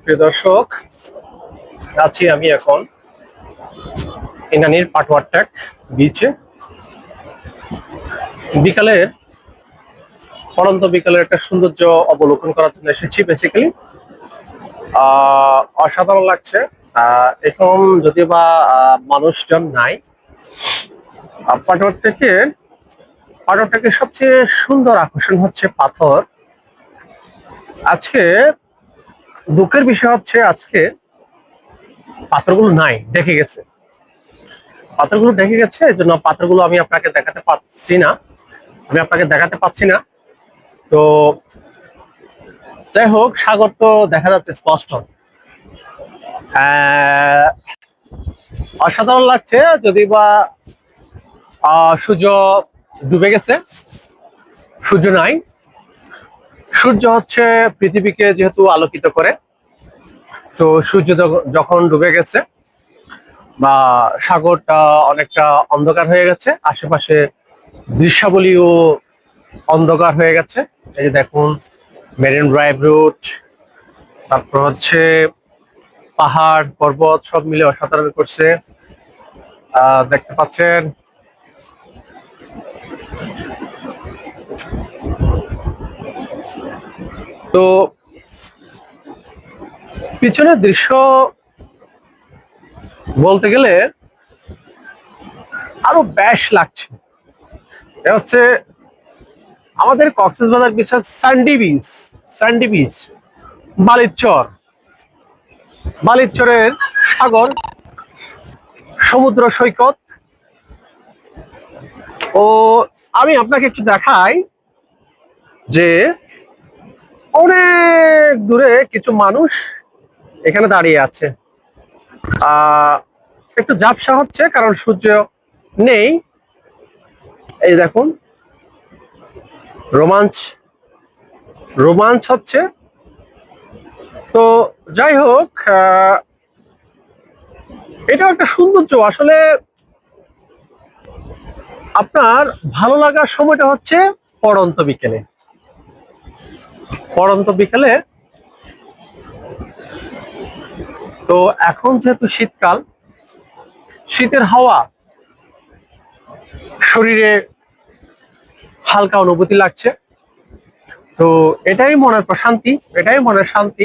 প্রিয় দর্শক, আছি আমি এখন ইনানির পাটওয়ারটাক বিচে। বিকালের পড়ন্ত বিকালের একটা সৌন্দর্য অবলোকন করার জন্য এসেছি। বেসিক্যালি অসাধারণ লাগছে। এখন যদি বা মানুষজন নাই, পাটওয়ারটাকের সবচেয়ে সুন্দর আকর্ষণ হচ্ছে পাথর। আজকে দুঃখের বিষয় হচ্ছে আজকে পাথরগুলো নাই, দেখে গেছে। পাথরগুলো দেখে গেছে, এই জন্য পাথরগুলো আমি আপনাকে দেখাতে পাচ্ছি না। তো যাই হোক, সাগর তো দেখা যাচ্ছে স্পষ্ট। অসাধারণ লাগছে। যদি বা সূর্য ডুবে গেছে, সূর্য নাই। সূর্য হচ্ছে পৃথিবীকে যেহেতু আলোকিত করে, তো সূর্য যখন ডুবে গেছে বা সাগরটা অনেকটা অন্ধকার হয়ে গেছে, আশেপাশে দৃশ্যাবলীও অন্ধকার হয়ে গেছে। এই যে দেখুন, মেরিন ড্রাইভ রুট, তারপর হচ্ছে পাহাড় পর্বত সব মিলে অসাধারণ করছে। দেখতে পাচ্ছেন। তো পিছনের দৃশ্য বলতে গেলে আরো বেশ লাগছে। এটা হচ্ছে আমাদের কক্সবাজার বিচ, স্যান্ডি বিচ, বালিচরের সাগর, সমুদ্র সৈকত। ও আমি আপনাকে একটু দেখাই যে অনেক দূরে কিছু মানুষ এখানে দাঁড়িয়ে আছে। একটু ঝাপসা হচ্ছে কারণ সূর্য নেই। এই দেখুন, রোমাঞ্চ হচ্ছে। তো যাই হোক, এটা একটা সৌন্দর্য। আসলে আপনার ভালো লাগার সময়টা হচ্ছে পড়ন্ত বিকেলে। তো এখন যেহেতু শীতকাল, শীতের হাওয়া শরীরে হালকা অনুভূতি লাগছে। তো এটাই মনের প্রশান্তি, এটাই মনের শান্তি।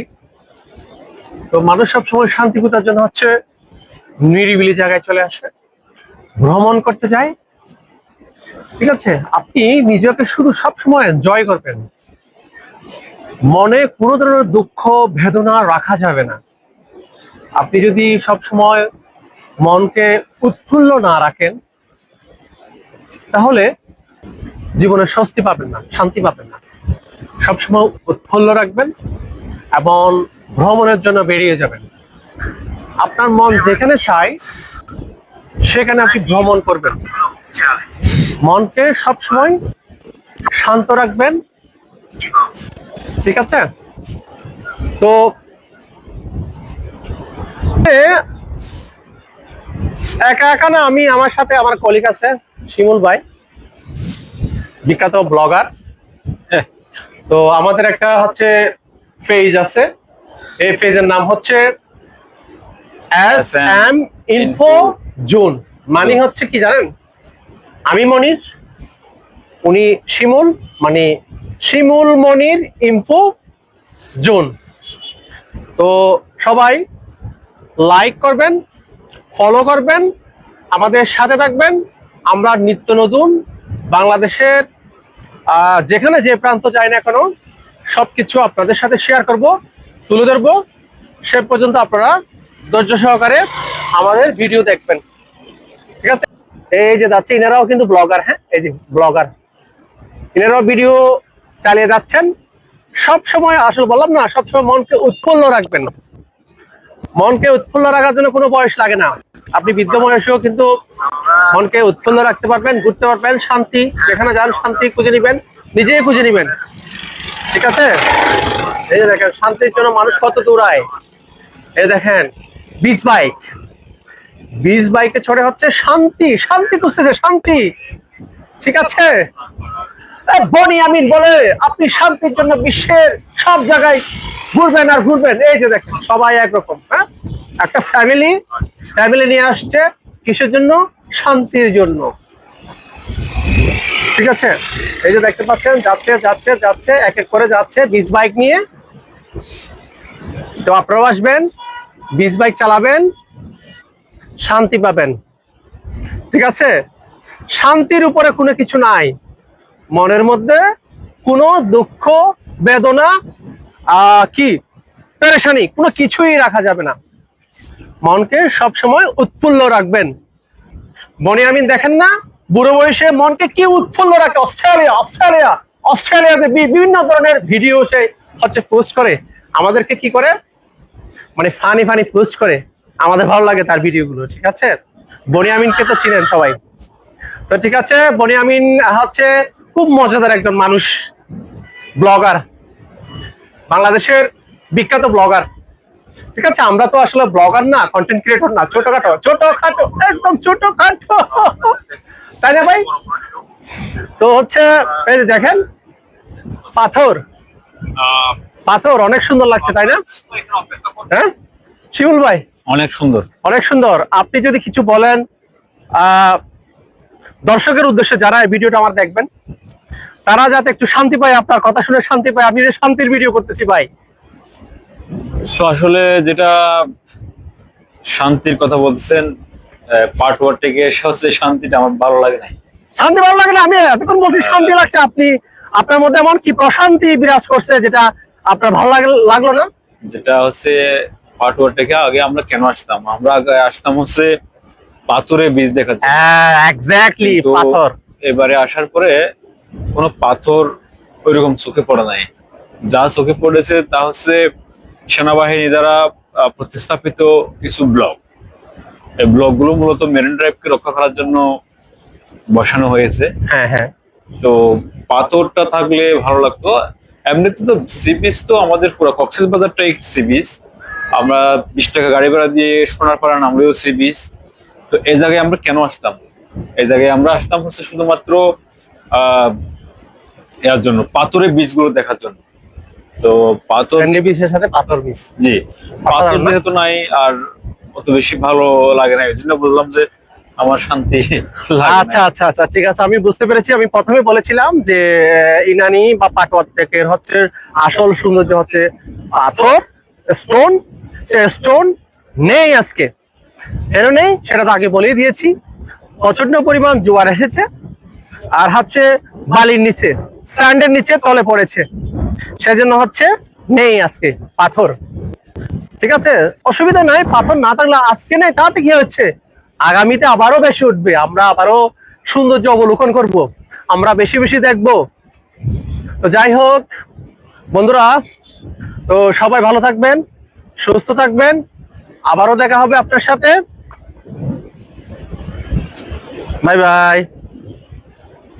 তো মানুষ সবসময় শান্তি খোঁজার জন্য হচ্ছে নিরিবিলি জায়গায় চলে আসে, ভ্রমণ করতে যায়। ঠিক আছে, আপনি নিজেকে শুধু সবসময় এনজয় করবেন। মনে কোনো ধরনের দুঃখ বেদনা রাখা যাবে না। আপনি যদি সবসময় মনকে উৎফুল্ল না রাখেন, তাহলে জীবনে স্বস্তি পাবেন না, শান্তি পাবেন না। সবসময় উৎফুল্ল রাখবেন এবং ভ্রমণের জন্য বেরিয়ে যাবেন। আপনার মন যেখানে চায় সেখানে আপনি ভ্রমণ করবেন। মনকে সবসময় শান্ত রাখবেন। ঠিক আছে? তো একা একা না, আমি আমার সাথে আমার কলিগ আছে, শিমুল ভাই, বিখ্যাত ব্লগার। তো আমাদের একটা হচ্ছে পেজ আছে। এই পেজের নাম হচ্ছে SM ইনফো জোন। মানে হচ্ছে কি জানেন, আমি মনির, উনি শিমুল, মানে শিমুল মনির ইনফো জোন। তো সবাই লাইক করবেন, ফলো করবেন, আমাদের সাথে থাকবেন। আমরা নিত্য নতুন বাংলাদেশের যেখানে যে প্রান্ত যাই না কেন, সবকিছু আপনাদের সাথে শেয়ার করব, তুলে ধরবো। সে পর্যন্ত আপনারা ধৈর্য সহকারে আমাদের ভিডিও দেখবেন। ঠিক আছে? এই যে যাচ্ছে, ইনারাও কিন্তু ব্লগার। হ্যাঁ, এই যে ব্লগার, ইনারাও ভিডিও চালিয়ে যাচ্ছেন। সব সময় আসলে বললাম না, সবসময় মনকে উৎফুল্ল রাখবেন। মনকে উৎফুল্ল রাখার জন্য কোনো বয়স লাগে না। আপনি বৃদ্ধ বয়সেও কিন্তু মনকে উৎফুল্ল রাখতে পারবেন, ঘুরতে পারবেন। শান্তি, যেখানে যান শান্তি খুঁজে নিবেন, নিজেই খুঁজে নিবেন। ঠিক আছে? এই যে দেখেন, শান্তির জন্য মানুষ কত দূরায়। এই দেখেন, বিচ বাইকে চড়ে হচ্ছে শান্তি খুঁজতেছে, শান্তি। ঠিক আছে? বনি আমিন বলে আপনি শান্তির জন্য বিশ্বের সব জায়গায় ঘুরবেন আর ঘুরবেন। এই যে দেখেন সবাই একরকম, হ্যাঁ, একটা ফ্যামিলি নিয়ে আসছে কিসের জন্য? শান্তির জন্য। ঠিক আছে, এই যে দেখতে পাচ্ছেন যাচ্ছে যাচ্ছে যাচ্ছে, এক এক করে যাচ্ছে বিচ বাইক নিয়ে। তো আপনারাও আসবেন, বিচ বাইক চালাবেন, শান্তি পাবেন। ঠিক আছে, শান্তির উপরে কোনো কিছু নাই। মনের মধ্যে কোনো দুঃখ, বেদনা, কি পেরেশানি কোনো কিছুই রাখা যাবে না। মনকে সবসময় উৎফুল্ল রাখবেন। বনি আমিন দেখেন না বুড়ো বয়সে মনকে কি উৎফুল্ল রাখে। অস্ট্রেলিয়াতে বিভিন্ন ধরনের ভিডিও সে হচ্ছে পোস্ট করে, আমাদেরকে কি করে মানে ফানি পোস্ট করে, আমাদের ভালো লাগে তার ভিডিওগুলো। ঠিক আছে, বনি আমিনকে তো চিনেন সবাই। তো ঠিক আছে, বনি আমিন হচ্ছে খুব মজাদার একজন মানুষ, ব্লগার, বাংলাদেশের বিখ্যাত ব্লগার। ঠিক আছে, আমরা তো আসলে ব্লগার না, কন্টেন্ট ক্রিয়েটর না, ছোটখাটো একদম ছোটখাটো, তাই না ভাই? তো হচ্ছে এই যে দেখেন পাথর পাথর অনেক সুন্দর লাগছে, তাই না? হ্যাঁ শিমুল ভাই, অনেক সুন্দর। অনেক সুন্দর। আপনি যদি কিছু বলেন দর্শকের উদ্দেশ্যে, যারা এই ভিডিওটা আমার দেখবেন, তারা যাতে একটু শান্তি পায়, আপনার কথা শুনে শান্তি পায়। আমি যে শান্তির ভিডিও করতেছি ভাই। তো আসলে যেটা শান্তির কথা বলছেন, পার্ট ওয়ার থেকে সবচেয়ে শান্তিটা আমার ভালো লাগে নাই। শান্তি ভালো লাগে না? আমি এতক্ষণ বলছি শান্তি লাগছে, আপনার মধ্যে এমন কি প্রশান্তি বিরাজ করছে যেটা আপনার ভালো লাগলো না? যেটা হচ্ছে পার্ট ওয়ার থেকে আগে আমরা কেন আসতাম, আমরা আগে আসতাম হচ্ছে পাথরে বীজ দেখার জন্য। এক্স্যাক্টলি, তো পাথর। এবারে আসার পরে কোনো পাথর ওইরকম চোখে পড়ে নাই। যা চোখে পড়েছে তা হচ্ছে সেনাবাহিনী দ্বারা প্রতিস্থাপিত কিছু ব্লক। এই ব্লকগুলো মূলত মেরিন ড্রাইভকে রক্ষা করার জন্য বসানো হয়েছে। হ্যাঁ হ্যাঁ, তো পাথরটা থাকলে ভালো লাগতো। এমনিতে তো সি বিচ তো আমাদের পুরো কক্সবাজারটাই সি বিচ। আমরা 20 টাকা গাড়ি ভাড়া দিয়ে সোনারপাড়া নামলেও সি বিচ। তো এই জায়গায় আমরা কেন আসতাম? এই জায়গায় আমরা আসতাম হচ্ছে শুধুমাত্র আহ এর জন্য, পাথরের বীজ গুলো দেখার জন্য। তো পাথর, স্যান্ডি বিচের সাথে পাথর বিচ। জি, পাথর না? যেহেতু নাই আর অত বেশি ভালো লাগে না, এই জন্য বললাম যে আমার শান্তি লাগে না। আচ্ছা আচ্ছা আচ্ছা, ঠিক আছে, আমি বুঝতে পেরেছি। আমি প্রথমে বলেছিলাম যে ইনানি বা পাটওয়ার থেকে হচ্ছে আসল সৌন্দর্য হচ্ছে পাথর, স্টোন। সে স্টোন নেই আজকে, কেন নেই সেটা তো আগে বলেই দিয়েছি। প্রচন্ড পরিমাণ জোয়ার এসেছে, আর হচ্ছে বালির নিচে, স্যান্ডের নিচে তলে পড়েছে, সেজন্য হচ্ছে নেই আজকে পাথর। ঠিক আছে, অসুবিধা নাই, পাথর না থাকলে আজকে নেই, তাতে কি হচ্ছে, আগামীতে আবারও বেশি উঠবে, আমরা আবারও সৌন্দর্য অবলোকন করব, আমরা বেশি বেশি দেখব। তো যাই হোক বন্ধুরা, তো সবাই ভালো থাকবেন, সুস্থ থাকবেন, আবারও দেখা হবে আপনার সাথে। বাই বাই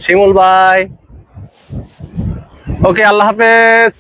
শিমুল ভাই, ওকে, আল্লাহ হাফেজ।